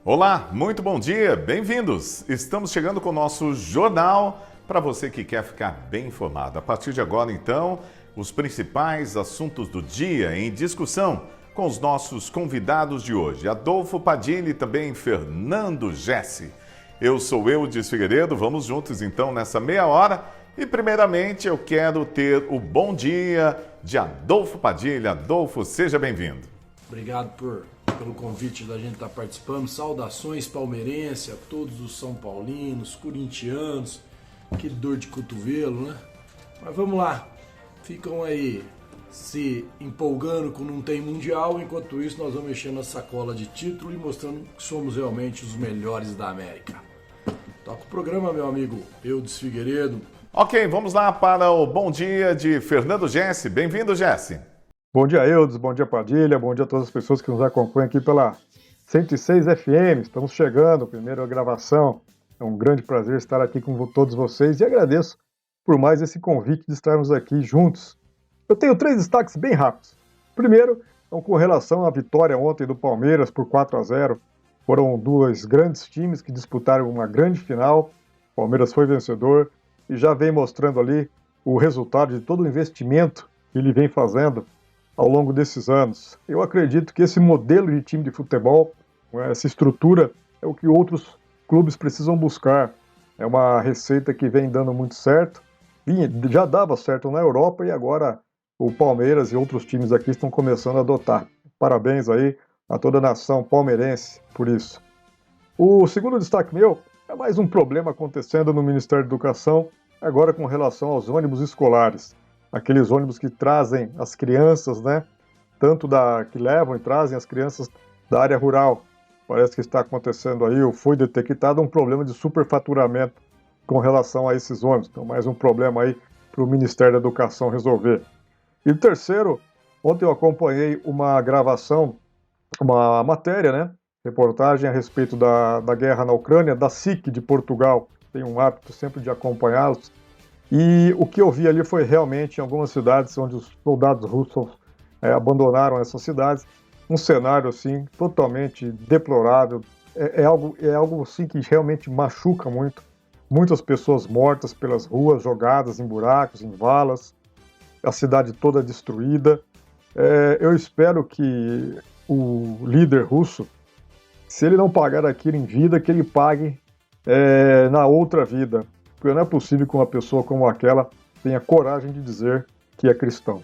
Olá, muito bom dia, bem-vindos! Estamos chegando com o nosso jornal para você que quer ficar bem informado. A partir de agora, então, os principais assuntos do dia em discussão com os nossos convidados de hoje, Adolfo Padilha e também Fernando Gessi. Eu sou Eudes Figueiredo, vamos juntos então nessa meia hora e primeiramente eu quero ter o bom dia de Adolfo Padilha. Adolfo, seja bem-vindo. Obrigado pelo convite da gente estar participando. Saudações palmeirenses a todos os São Paulinos, corintianos, que dor de cotovelo, né? Mas vamos lá, ficam aí se empolgando com não tem mundial, enquanto isso nós vamos mexendo na sacola de título e mostrando que somos realmente os melhores da América. Toca o programa, meu amigo Eudes Figueiredo. Ok, vamos lá para o bom dia de Fernando Gessi. Bem-vindo, Gessi. Bom dia, Eudes, bom dia, Padilha, bom dia a todas as pessoas que nos acompanham aqui pela 106 FM. Estamos chegando, primeira gravação. É um grande prazer estar aqui com todos vocês e agradeço por mais esse convite de estarmos aqui juntos. Eu tenho 3 destaques bem rápidos. Primeiro, com relação à vitória ontem do Palmeiras por 4-0. Foram 2 grandes times que disputaram uma grande final. O Palmeiras foi vencedor e já vem mostrando ali o resultado de todo o investimento que ele vem fazendo ao longo desses anos. Eu acredito que esse modelo de time de futebol, essa estrutura, é o que outros clubes precisam buscar. É uma receita que vem dando muito certo, já dava certo na Europa e agora o Palmeiras e outros times aqui estão começando a adotar. Parabéns aí a toda a nação palmeirense por isso. O segundo destaque meu é mais um problema acontecendo no Ministério da Educação, agora com relação aos ônibus escolares. Aqueles ônibus que trazem as crianças, né? Tanto que levam e trazem as crianças da área rural. Parece que está acontecendo aí, ou foi detectado um problema de superfaturamento com relação a esses ônibus. Então, mais um problema aí para o Ministério da Educação resolver. E o terceiro, ontem eu acompanhei uma gravação, uma matéria, né? Reportagem a respeito da guerra na Ucrânia, da SIC de Portugal. Tenho um hábito sempre de acompanhá-los. E o que eu vi ali foi realmente em algumas cidades onde os soldados russos abandonaram essas cidades, um cenário assim totalmente deplorável. É algo assim que realmente machuca muito. Muitas pessoas mortas pelas ruas, jogadas em buracos, em valas, a cidade toda destruída. Eu espero que o líder russo, se ele não pagar aquilo em vida, que ele pague na outra vida. Porque não é possível que uma pessoa como aquela tenha coragem de dizer que é cristão.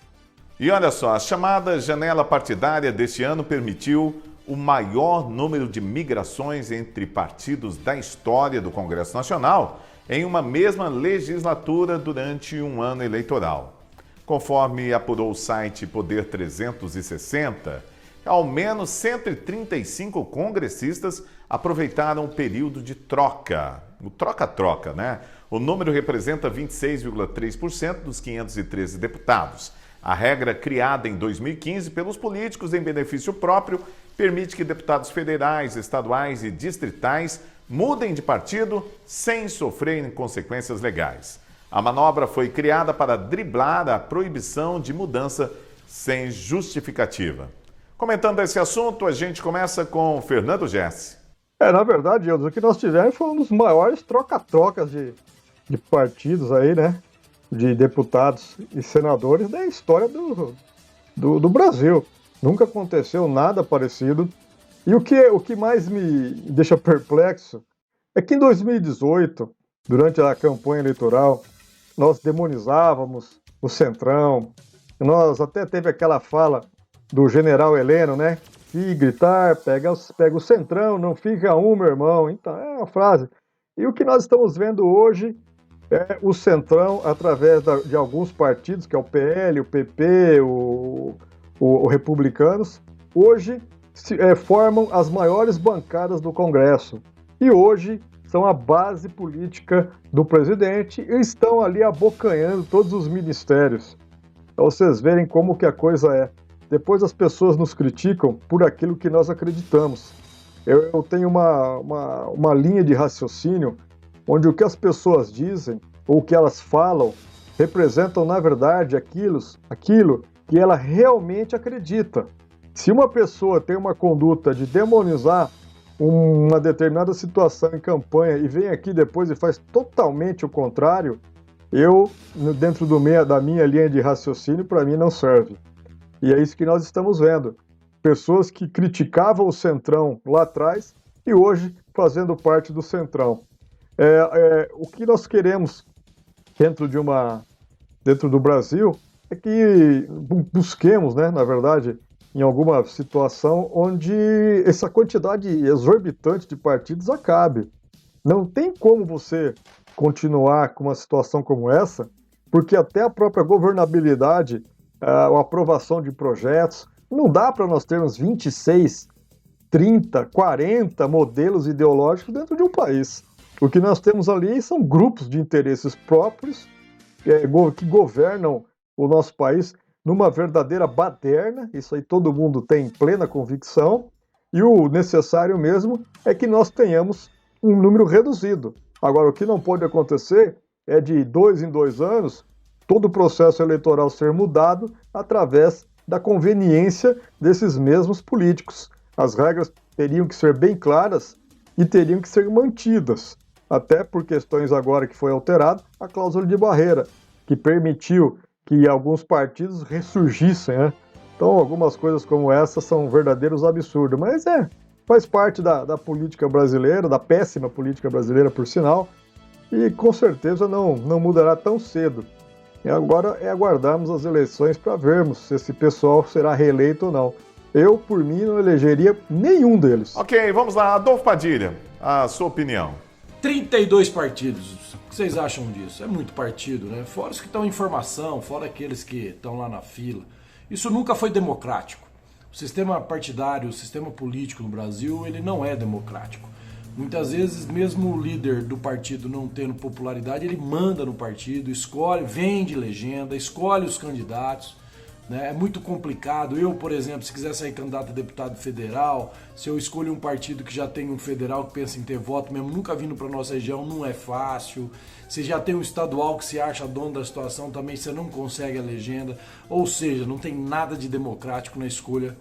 E olha só, a chamada janela partidária deste ano permitiu o maior número de migrações entre partidos da história do Congresso Nacional em uma mesma legislatura durante um ano eleitoral. Conforme apurou o site Poder 360, ao menos 135 congressistas aproveitaram o período de troca, o troca-troca, né? O número representa 26,3% dos 513 deputados. A regra criada em 2015 pelos políticos em benefício próprio permite que deputados federais, estaduais e distritais mudem de partido sem sofrerem consequências legais. A manobra foi criada para driblar a proibição de mudança sem justificativa. Comentando esse assunto, a gente começa com Fernando Gessi. Na verdade, o que nós tivemos foi um dos maiores troca-trocas de partidos aí, né? De deputados e senadores da história do Brasil. Nunca aconteceu nada parecido. E o que mais me deixa perplexo é que em 2018, durante a campanha eleitoral, nós demonizávamos o Centrão. Nós até teve aquela fala do general Heleno, né? Que gritar, pega o Centrão, não fica meu irmão. Então, é uma frase. E o que nós estamos vendo hoje é o Centrão, através de alguns partidos, que é o PL, o PP, o Republicanos, hoje formam as maiores bancadas do Congresso. E hoje são a base política do presidente e estão ali abocanhando todos os ministérios. Para vocês verem como que a coisa é. Depois as pessoas nos criticam por aquilo que nós acreditamos. Eu tenho uma linha de raciocínio onde o que as pessoas dizem ou o que elas falam representam, na verdade, aquilo que ela realmente acredita. Se uma pessoa tem uma conduta de demonizar uma determinada situação em campanha e vem aqui depois e faz totalmente o contrário, dentro da minha linha de raciocínio, para mim não serve. E é isso que nós estamos vendo. Pessoas que criticavam o Centrão lá atrás e hoje fazendo parte do Centrão. O que nós queremos dentro do Brasil é que busquemos, né, na verdade, em alguma situação onde essa quantidade exorbitante de partidos acabe. Não tem como você continuar com uma situação como essa, porque até a própria governabilidade, a aprovação de projetos, não dá para nós termos 26, 30, 40 modelos ideológicos dentro de um país. O que nós temos ali são grupos de interesses próprios que governam o nosso país numa verdadeira baderna, isso aí todo mundo tem plena convicção, e o necessário mesmo é que nós tenhamos um número reduzido. Agora, o que não pode acontecer é de 2 em 2 anos todo o processo eleitoral ser mudado através da conveniência desses mesmos políticos. As regras teriam que ser bem claras e teriam que ser mantidas, até por questões agora que foi alterada a cláusula de barreira, que permitiu que alguns partidos ressurgissem, né? Então, algumas coisas como essa são verdadeiros absurdos, mas faz parte da política brasileira, da péssima política brasileira, por sinal, e com certeza não mudará tão cedo. E agora é aguardarmos as eleições para vermos se esse pessoal será reeleito ou não. Eu, por mim, não elegeria nenhum deles. Ok, vamos lá. Adolfo Padilha, a sua opinião. 32 partidos. O que vocês acham disso? É muito partido, né? Fora os que estão em formação, fora aqueles que estão lá na fila. Isso nunca foi democrático. O sistema partidário, o sistema político no Brasil, ele não é democrático. Muitas vezes, mesmo o líder do partido não tendo popularidade, ele manda no partido, escolhe, vende legenda, escolhe os candidatos. Né? É muito complicado. Eu, por exemplo, se quiser sair candidato a deputado federal, se eu escolho um partido que já tem um federal que pensa em ter voto, mesmo nunca vindo para nossa região, não é fácil. Se já tem um estadual que se acha dono da situação, também você não consegue a legenda. Ou seja, não tem nada de democrático na escolha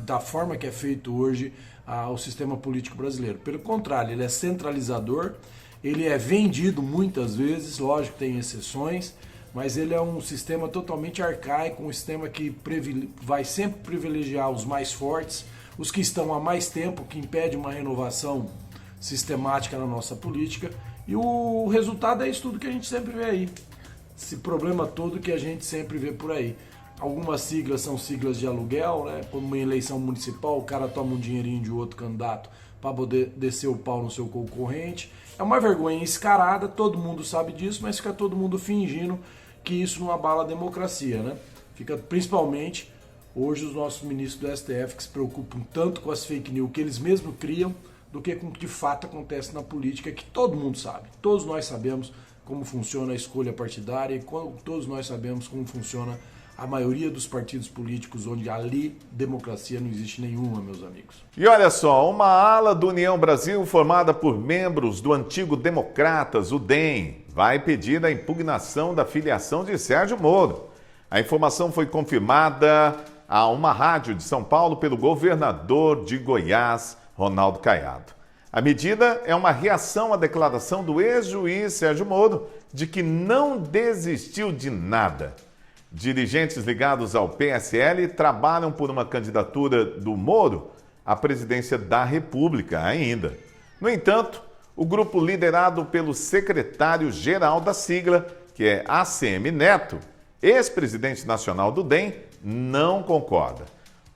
da forma que é feito hoje o sistema político brasileiro. Pelo contrário, ele é centralizador, ele é vendido muitas vezes, lógico que tem exceções, mas ele é um sistema totalmente arcaico, um sistema que vai sempre privilegiar os mais fortes, os que estão há mais tempo, que impede uma renovação sistemática na nossa política, e o resultado é isso tudo que a gente sempre vê aí, esse problema todo que a gente sempre vê por aí. Algumas siglas são siglas de aluguel, né? Como uma eleição municipal, o cara toma um dinheirinho de outro candidato para poder descer o pau no seu concorrente. É uma vergonha escarada, todo mundo sabe disso, mas fica todo mundo fingindo que isso não abala a democracia, né? Fica principalmente hoje os nossos ministros do STF que se preocupam tanto com as fake news que eles mesmos criam do que com o que de fato acontece na política, que todo mundo sabe. Todos nós sabemos como funciona a escolha partidária e todos nós sabemos como funciona a maioria dos partidos políticos, onde ali democracia não existe nenhuma, meus amigos. E olha só, uma ala do União Brasil formada por membros do antigo Democratas, o DEM, vai pedir a impugnação da filiação de Sérgio Moro. A informação foi confirmada a uma rádio de São Paulo pelo governador de Goiás, Ronaldo Caiado. A medida é uma reação à declaração do ex-juiz Sérgio Moro de que não desistiu de nada. Dirigentes ligados ao PSL trabalham por uma candidatura do Moro à presidência da República ainda. No entanto, o grupo liderado pelo secretário-geral da sigla, que é ACM Neto, ex-presidente nacional do DEM, não concorda.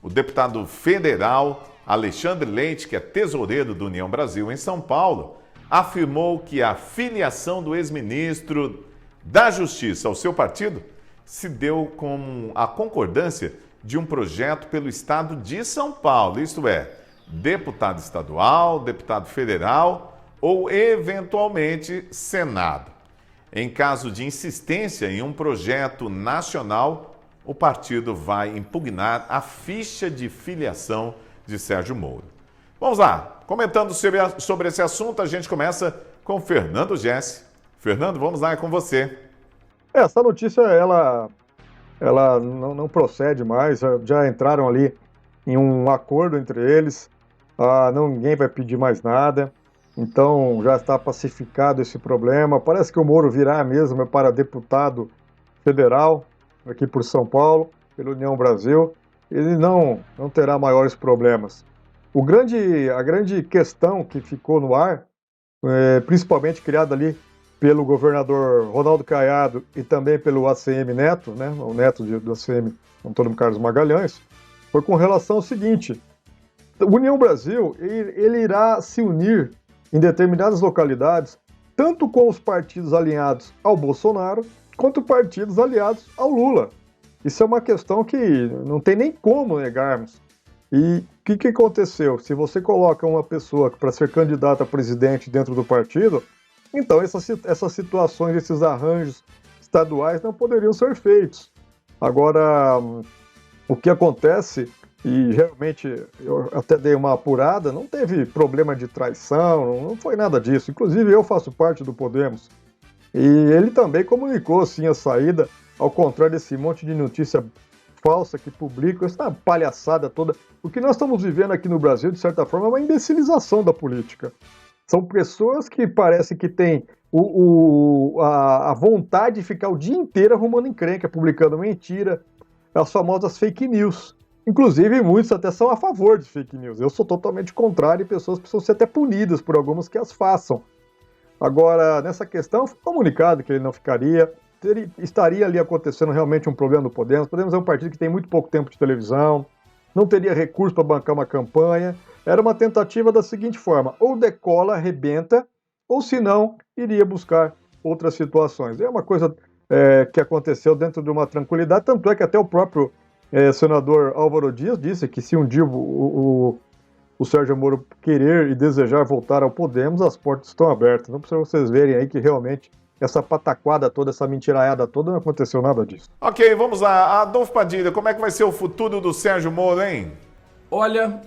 O deputado federal Alexandre Leite, que é tesoureiro do União Brasil em São Paulo, afirmou que a filiação do ex-ministro da Justiça ao seu partido se deu com a concordância de um projeto pelo estado de São Paulo, isto é, deputado estadual, deputado federal ou, eventualmente, Senado. Em caso de insistência em um projeto nacional, o partido vai impugnar a ficha de filiação de Sérgio Moro. Vamos lá, comentando sobre esse assunto, a gente começa com Fernando Jesse. Fernando, vamos lá, é com você. Essa notícia, ela não procede mais, já entraram ali em um acordo entre eles. ninguém vai pedir mais nada, então já está pacificado esse problema. Parece que o Moro virá mesmo para deputado federal, aqui por São Paulo, pela União Brasil. Ele não terá maiores problemas. A grande questão que ficou no ar, principalmente criada ali pelo governador Ronaldo Caiado e também pelo ACM Neto, né, o neto do ACM Antônio Carlos Magalhães, foi com relação ao seguinte: o União Brasil ele irá se unir em determinadas localidades, tanto com os partidos alinhados ao Bolsonaro, quanto partidos aliados ao Lula. Isso é uma questão que não tem nem como negarmos. E o que aconteceu? Se você coloca uma pessoa para ser candidata a presidente dentro do partido, então essas situações, esses arranjos estaduais não poderiam ser feitos. Agora, o que acontece, e realmente eu até dei uma apurada, não teve problema de traição, não foi nada disso. Inclusive eu faço parte do Podemos. E ele também comunicou sim a saída, ao contrário desse monte de notícia falsa que publicam, essa palhaçada toda. O que nós estamos vivendo aqui no Brasil, de certa forma, é uma imbecilização da política. São pessoas que parece que têm a vontade de ficar o dia inteiro arrumando encrenca, publicando mentira, as famosas fake news. Inclusive, muitos até são a favor de fake news. Eu sou totalmente contrário e pessoas precisam ser até punidas por algumas que as façam. Agora, nessa questão, foi comunicado que ele não ficaria. Estaria ali acontecendo realmente um problema do Podemos. O Podemos é um partido que tem muito pouco tempo de televisão, não teria recurso para bancar uma campanha. Era uma tentativa da seguinte forma: ou decola, arrebenta, ou se não, iria buscar outras situações. É uma coisa que aconteceu dentro de uma tranquilidade, tanto é que até o próprio senador Álvaro Dias disse que se um dia o Sérgio Moro querer e desejar voltar ao Podemos, as portas estão abertas. Não precisa vocês verem aí que realmente essa pataquada toda, essa mentiraiada toda, não aconteceu nada disso. Ok, vamos lá. Adolfo Padilha, como é que vai ser o futuro do Sérgio Moro, hein? Olha,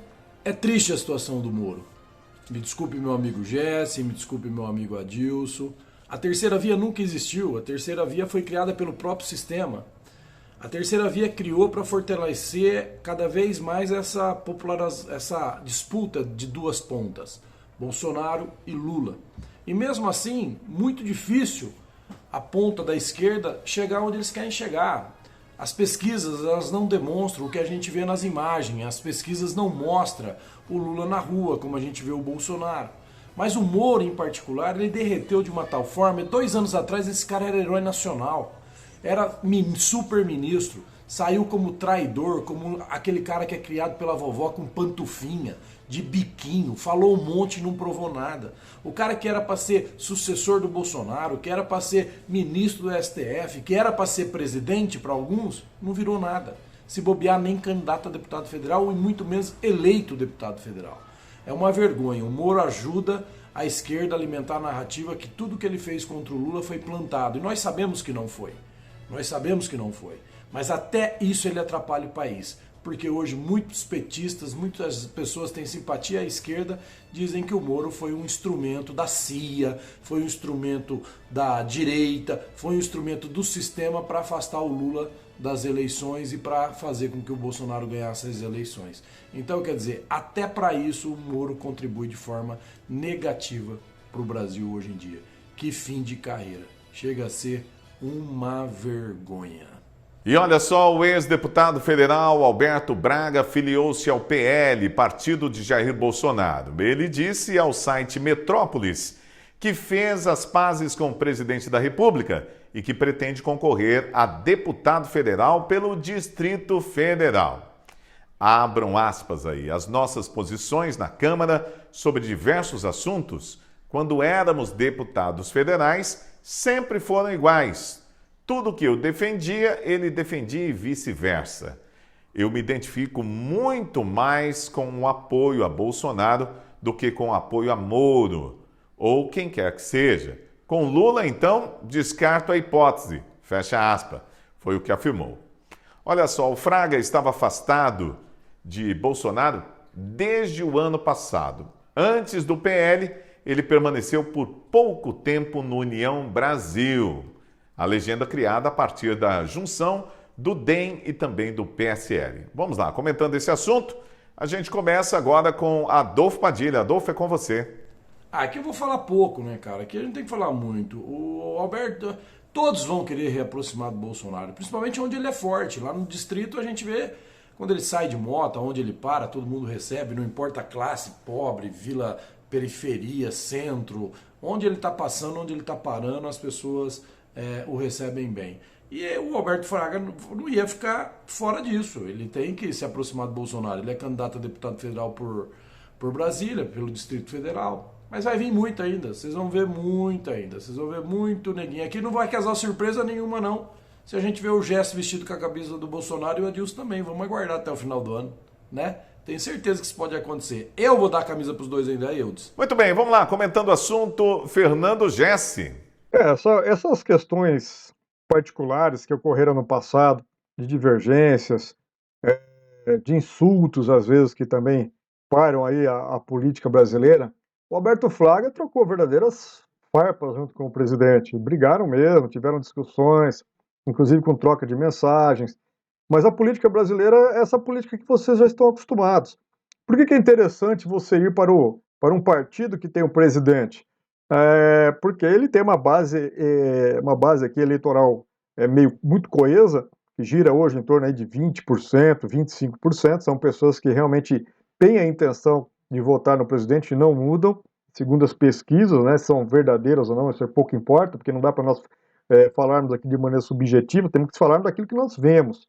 é triste a situação do Moro. Me desculpe meu amigo Jesse, me desculpe meu amigo Adilson. A terceira via nunca existiu. A terceira via foi criada pelo próprio sistema. A terceira via criou para fortalecer cada vez mais essa disputa de duas pontas, Bolsonaro e Lula. E mesmo assim, muito difícil a ponta da esquerda chegar onde eles querem chegar. As pesquisas elas não demonstram o que a gente vê nas imagens, as pesquisas não mostram o Lula na rua, como a gente vê o Bolsonaro. Mas o Moro, em particular, ele derreteu de uma tal forma. 2 anos atrás esse cara era herói nacional, era super ministro, saiu como traidor, como aquele cara que é criado pela vovó com pantufinha, de biquinho, falou um monte e não provou nada. O cara que era para ser sucessor do Bolsonaro, que era para ser ministro do STF, que era para ser presidente para alguns, não virou nada. Se bobear, nem candidato a deputado federal e muito menos eleito deputado federal. É uma vergonha. O Moro ajuda a esquerda a alimentar a narrativa que tudo que ele fez contra o Lula foi plantado. E nós sabemos que não foi. Nós sabemos que não foi. Mas até isso ele atrapalha o país. Porque hoje muitos petistas, muitas pessoas têm simpatia à esquerda, dizem que o Moro foi um instrumento da CIA, foi um instrumento da direita, foi um instrumento do sistema para afastar o Lula das eleições e para fazer com que o Bolsonaro ganhasse as eleições. Então, quer dizer, até para isso o Moro contribui de forma negativa para o Brasil hoje em dia. Que fim de carreira. Chega a ser uma vergonha. E olha só, o ex-deputado federal Alberto Braga filiou-se ao PL, partido de Jair Bolsonaro. Ele disse ao site Metrópolis que fez as pazes com o presidente da República e que pretende concorrer a deputado federal pelo Distrito Federal. Abram aspas aí, as nossas posições na Câmara sobre diversos assuntos, quando éramos deputados federais, sempre foram iguais. Tudo que eu defendia, ele defendia e vice-versa. Eu me identifico muito mais com o apoio a Bolsonaro do que com o apoio a Moro, ou quem quer que seja. Com Lula, então, descarto a hipótese. Fecha aspas. Foi o que afirmou. Olha só, o Fraga estava afastado de Bolsonaro desde o ano passado. Antes do PL, ele permaneceu por pouco tempo no União Brasil. A legenda criada a partir da junção do DEM e também do PSL. Vamos lá, comentando esse assunto, A gente começa agora com Adolfo Padilha. Adolfo, é com você. Aqui eu vou falar pouco, né, cara? Aqui a gente tem que falar muito. O Alberto, todos vão querer reaproximar do Bolsonaro, principalmente onde ele é forte. Lá no distrito a gente vê, quando ele sai de moto, onde ele para, todo mundo recebe, não importa a classe, pobre, vila, periferia, centro, onde ele está passando, onde ele está parando, as pessoas o recebem bem. E o Alberto Fraga não ia ficar fora disso. Ele tem que se aproximar do Bolsonaro. Ele é candidato a deputado federal por Brasília, pelo Distrito Federal. Mas vai vir muito ainda. Vocês vão ver muito ainda. Vocês vão ver muito neguinho. Aqui não vai casar surpresa nenhuma, não. Se a gente vê o Gesso vestido com a camisa do Bolsonaro e o Adilson também. Vamos aguardar até o final do ano, né? Tenho certeza que isso pode acontecer. Eu vou dar a camisa para os dois ainda, Eudes. Muito bem, vamos lá. Comentando o assunto, Fernando Gessi. Essas questões particulares que ocorreram no passado, de divergências, de insultos, às vezes, que também param aí a política brasileira, o Alberto Fraga trocou verdadeiras farpas junto com o presidente. Brigaram mesmo, tiveram discussões, inclusive com troca de mensagens. Mas a política brasileira é essa política que vocês já estão acostumados. Por que é interessante você ir para um partido que tem um presidente? Porque ele tem uma base aqui eleitoral muito coesa, que gira hoje em torno aí de 20%, 25%. São pessoas que realmente têm a intenção de votar no presidente e não mudam, segundo as pesquisas, né, são verdadeiras ou não, isso pouco importa, porque não dá para nós falarmos aqui de maneira subjetiva, temos que falar daquilo que nós vemos.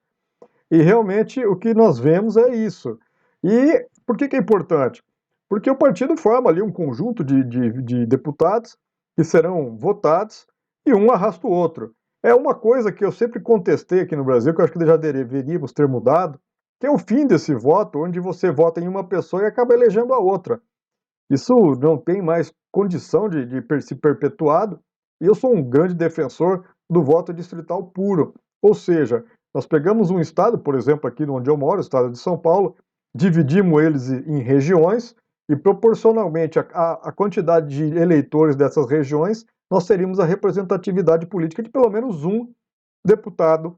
E realmente o que nós vemos é isso. E por que é importante? Porque o partido forma ali um conjunto de deputados que serão votados e um arrasta o outro. É uma coisa que eu sempre contestei aqui no Brasil, que eu acho que já deveríamos ter mudado, que é o fim desse voto, onde você vota em uma pessoa e acaba elegendo a outra. Isso não tem mais condição de se perpetuado, e eu sou um grande defensor do voto distrital puro. Ou seja, nós pegamos um estado, por exemplo, aqui onde eu moro, o estado de São Paulo, dividimos eles em regiões, e proporcionalmente à quantidade de eleitores dessas regiões, nós teríamos a representatividade política de pelo menos um deputado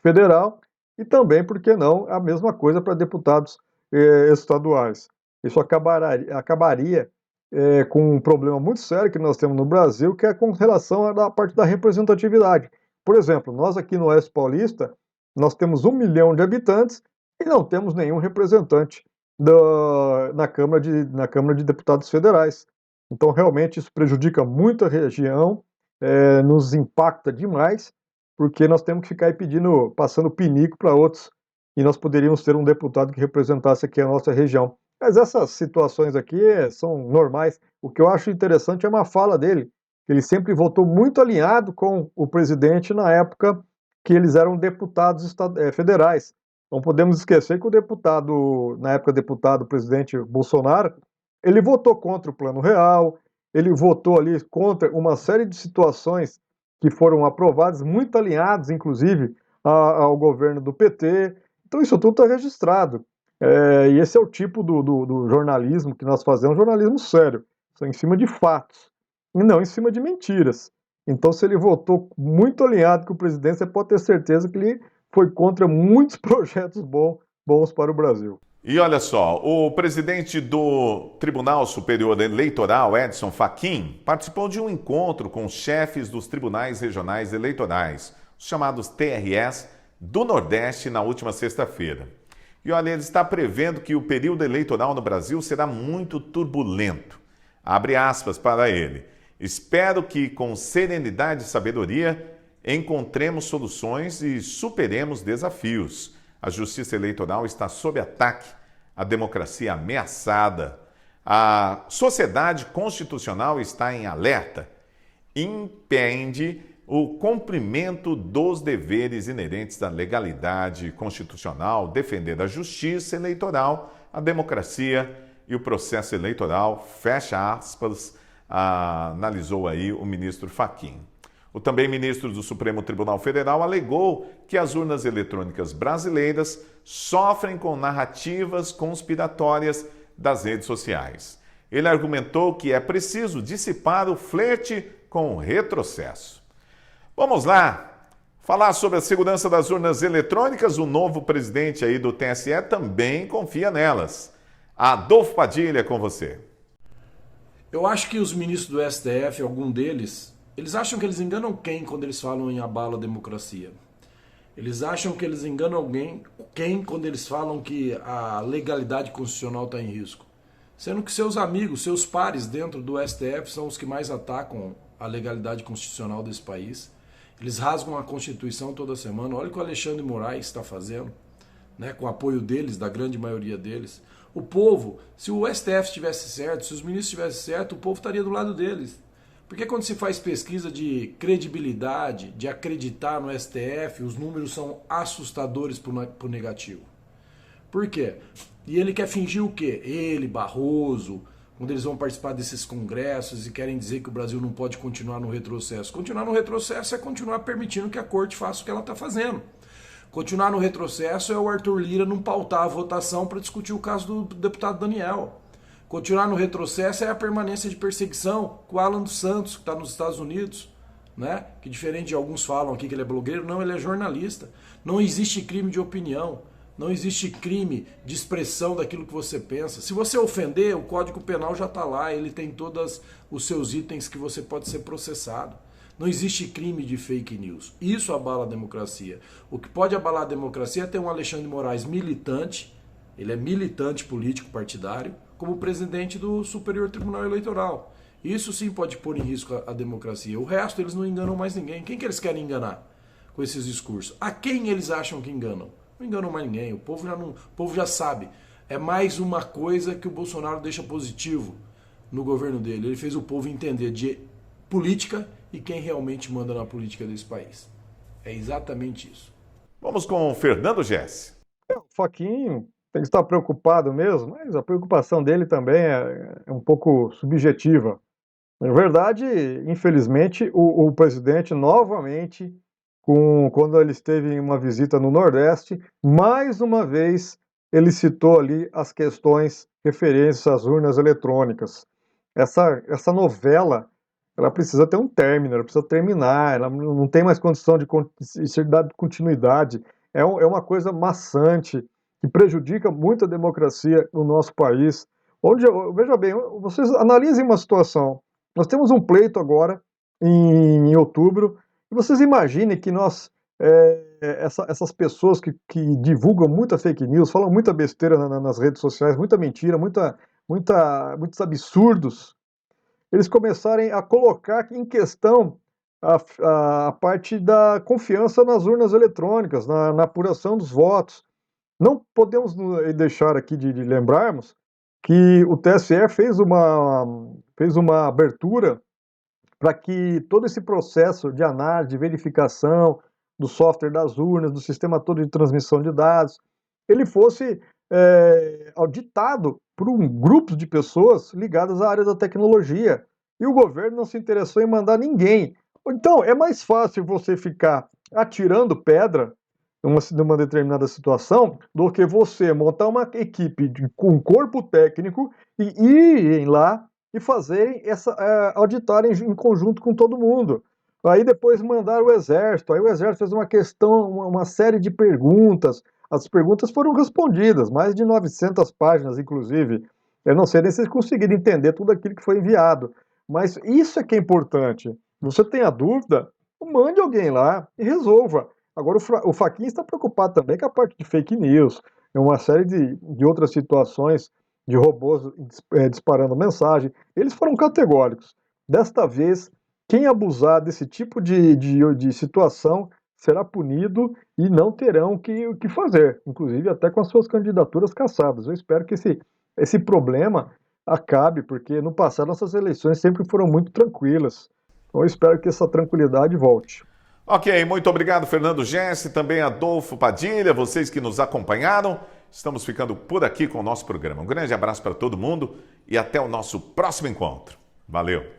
federal, e também, por que não, a mesma coisa para deputados estaduais. Isso acabaria com um problema muito sério que nós temos no Brasil, que é com relação à parte da representatividade. Por exemplo, nós aqui no Oeste Paulista, nós temos 1 milhão de habitantes e não temos nenhum representante na Câmara de Deputados Federais. Então, realmente, isso prejudica muito a região, nos impacta demais, porque nós temos que ficar aí passando pinico para outros, e nós poderíamos ter um deputado que representasse aqui a nossa região. Mas essas situações aqui são normais. O que eu acho interessante é uma fala dele, que ele sempre votou muito alinhado com o presidente na época que eles eram deputados federais. Não podemos esquecer que na época deputado presidente Bolsonaro, ele votou contra o Plano Real, ele votou ali contra uma série de situações que foram aprovadas, muito alinhados, inclusive, ao governo do PT. Então isso tudo está registrado. E esse é o tipo do jornalismo que nós fazemos, jornalismo sério, em cima de fatos, e não em cima de mentiras. Então, se ele votou muito alinhado com o presidente, você pode ter certeza que ele foi contra muitos projetos bons para o Brasil. E olha só, o presidente do Tribunal Superior Eleitoral, Edson Fachin, participou de um encontro com os chefes dos tribunais regionais eleitorais, os chamados TREs, do Nordeste na última sexta-feira. E olha, ele está prevendo que o período eleitoral no Brasil será muito turbulento. Abre aspas para ele. Espero que, com serenidade e sabedoria, encontremos soluções e superemos desafios. A justiça eleitoral está sob ataque, a democracia ameaçada, a sociedade constitucional está em alerta. Impede o cumprimento dos deveres inerentes à legalidade constitucional, defender a justiça eleitoral, a democracia e o processo eleitoral, fecha aspas, analisou aí o ministro Fachin. O também ministro do Supremo Tribunal Federal alegou que as urnas eletrônicas brasileiras sofrem com narrativas conspiratórias das redes sociais. Ele argumentou que é preciso dissipar o flerte com o retrocesso. Vamos lá! Falar sobre a segurança das urnas eletrônicas, o novo presidente aí do TSE também confia nelas. Adolfo Padilha, com você. Eu acho que os ministros do STF, algum deles, eles acham que eles enganam quem quando eles falam em abala a democracia? Eles acham que eles enganam quem quando eles falam que a legalidade constitucional está em risco? Sendo que seus amigos, seus pares dentro do STF são os que mais atacam a legalidade constitucional desse país. Eles rasgam a Constituição toda semana. Olha o que o Alexandre de Moraes está fazendo, né, com o apoio deles, da grande maioria deles. O povo, se o STF estivesse certo, se os ministros estivessem certo, o povo estaria do lado deles. Porque quando se faz pesquisa de credibilidade, de acreditar no STF, os números são assustadores pro negativo. Por quê? E ele quer fingir o quê? Ele, Barroso, quando eles vão participar desses congressos e querem dizer que o Brasil não pode continuar no retrocesso. Continuar no retrocesso é continuar permitindo que a corte faça o que ela está fazendo. Continuar no retrocesso é o Arthur Lira não pautar a votação para discutir o caso do deputado Daniel. Continuar no retrocesso é a permanência de perseguição com o Alan dos Santos, que está nos Estados Unidos, né? Que diferente de alguns falam aqui que ele é blogueiro, não, ele é jornalista. Não existe crime de opinião, não existe crime de expressão daquilo que você pensa. Se você ofender, o Código Penal já está lá, ele tem todos os seus itens que você pode ser processado. Não existe crime de fake news. Isso abala a democracia. O que pode abalar a democracia é ter um Alexandre de Moraes militante, ele é militante político partidário, como presidente do Superior Tribunal Eleitoral. Isso sim pode pôr em risco a democracia. O resto, eles não enganam mais ninguém. Quem que eles querem enganar com esses discursos? A quem eles acham que enganam? Não enganam mais ninguém. O povo já sabe. É mais uma coisa que o Bolsonaro deixa positivo no governo dele. Ele fez o povo entender de política e quem realmente manda na política desse país. É exatamente isso. Vamos com o Fernando Gessi. O Faquinho tem que estar preocupado mesmo, mas a preocupação dele também é um pouco subjetiva. Na verdade, infelizmente, o presidente novamente, quando ele esteve em uma visita no Nordeste, mais uma vez ele citou ali as questões referentes às urnas eletrônicas. Essa novela, ela precisa ter um término, ela precisa terminar, ela não tem mais condição de ser dada continuidade. É uma coisa maçante, que prejudica muito a democracia no nosso país. Veja bem, vocês analisem uma situação. Nós temos um pleito agora, em outubro, e vocês imaginem que essas pessoas que divulgam muita fake news, falam muita besteira nas redes sociais, muita mentira, muitos absurdos, eles começarem a colocar em questão a parte da confiança nas urnas eletrônicas, na apuração dos votos. Não podemos deixar aqui de lembrarmos que o TSE fez uma abertura para que todo esse processo de análise, de verificação do software das urnas, do sistema todo de transmissão de dados, ele fosse auditado por um grupo de pessoas ligadas à área da tecnologia. E o governo não se interessou em mandar ninguém. Então, é mais fácil você ficar atirando pedra numa determinada situação do que você montar uma equipe com um corpo técnico e irem lá e fazerem auditarem em conjunto com todo mundo. Aí depois mandar o Exército. Aí o Exército fez uma série de perguntas. As perguntas foram respondidas, mais de 900 páginas, inclusive. Eu não sei nem se vocês conseguiram entender tudo aquilo que foi enviado. Mas isso é que é importante. Você tem a dúvida, mande alguém lá e resolva. Agora, o Faquinha está preocupado também com a parte de fake news, uma série de outras situações de robôs disparando mensagem. Eles foram categóricos. Desta vez, quem abusar desse tipo de situação será punido e não terão o que fazer, inclusive até com as suas candidaturas cassadas. Eu espero que esse problema acabe, porque no passado nossas eleições sempre foram muito tranquilas. Então eu espero que essa tranquilidade volte. Ok, muito obrigado, Fernando Gessi, também Adolfo Padilha, vocês que nos acompanharam. Estamos ficando por aqui com o nosso programa. Um grande abraço para todo mundo e até o nosso próximo encontro. Valeu!